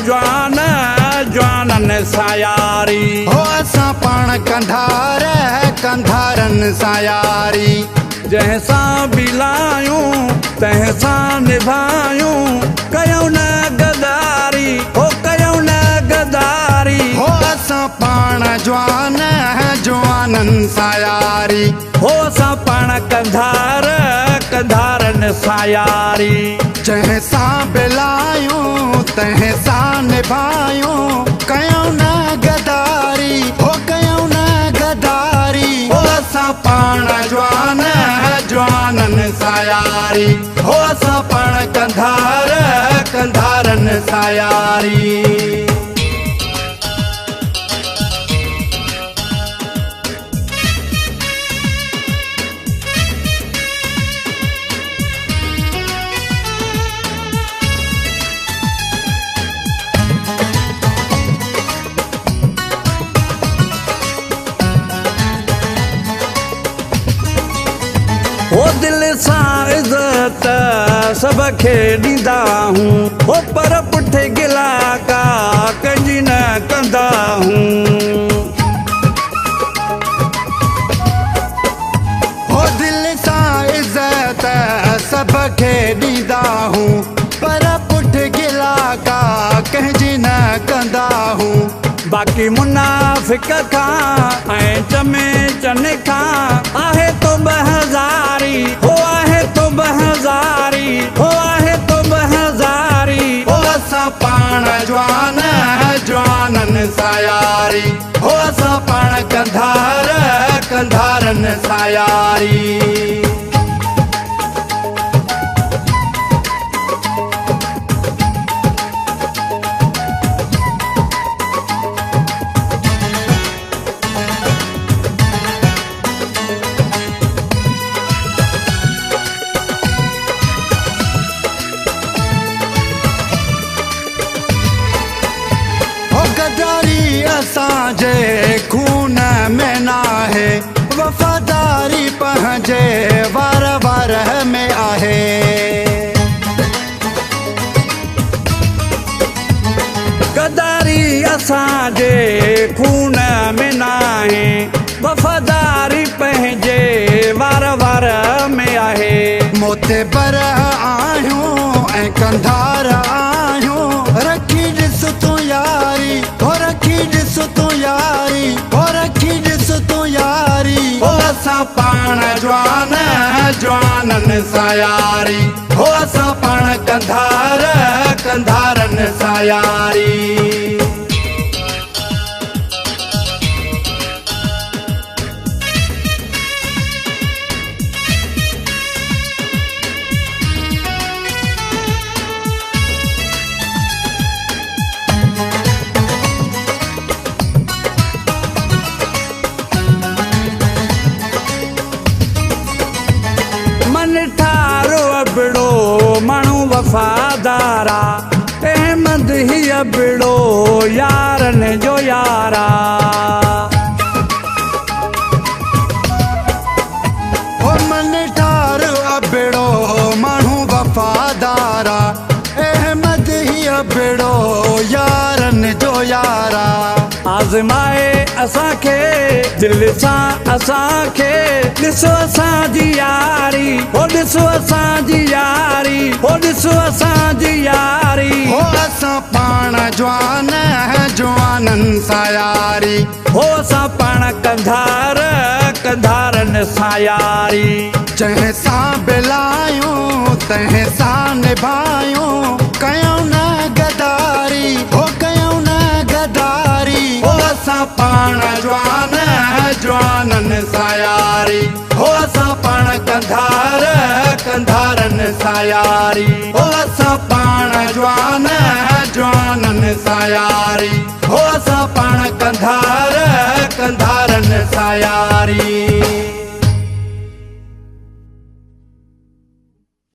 जवान जवाननि सां यारी हो असां पाण कंधार कंधारनि सां यारी जंहिंसां बिलायूं तंहिंसां निभायूं कयूं न गदारी हो कयूं न गदारी हो असां पाण जवान जवाननि सां यारी हो असां पाण कंधार कंधारनि सां यारी जंहिंसां बिलायूं तंहिंसां निभायूं कयूं न गदारी हो कयूं न गदारी हो असां पाण जवान जवाननि सां यारी हो असां पाण कंधार कंधारनि सां यारी हो दिल सां इज़त सभ खे ॾींदा हूं हो पर पुठि गिला का कंहिंजी न कंदा हूं हो दिल सां इज़त सभ खे ॾींदा हूं पर पुठि गिला का कंहिंजी न कंदा हूं बाक़ी मुनाफ़िक खां ऐं चमे चन खां आहे तो बहज़ारी हो आहे तो बहज़ारी हो आहे तो बहज़ारी हो असां पाण जवान जवाननि सां यारी हो असां पाण कंधार कंधारनि सां यारी गदारी असांजे खून में नाहे वफ़ादारी पंहिंजे वार वार में आहे गदारी असांजे खून में नाहे वफ़ादारी पंहिंजे वार वार में आहे मोतेबर आहियूं ऐं कंधार आहियूं रखी ॾिस तूं यारी हो रखी ॾिस तूं यारी हो रखी ॾिस तूं यारी हो असां पाण जवान जवाननि सां यारी हो असां पाण कंधार कंधारनि सां यारी मन ठारो अबड़ो माण्हू वफ़ादारा अहमद ही अबड़ो यारनि जो यारा हो मन ठारो अबड़ो माण्हू वफ़ादारा अहमद ही अबड़ो यारनि जो यारा आज़माए असांखे दिल सां असांखे ॾिसो असांजी यारी हो ॾिसो असांजी यारी हो ॾिसो असांजी यारी हो असां पाण जवान जवाननि सां यारी हो असां पाण कंधार कंधारनि सां यारी जंहिंसां बिलायूं तंहिंसां निभायूं कयूं न गदारी हो कयूं न गदारी हो असां पाण जवान जवाननि सां यारी हो असां पाण कंधार कंधारनि सां यारी हो असां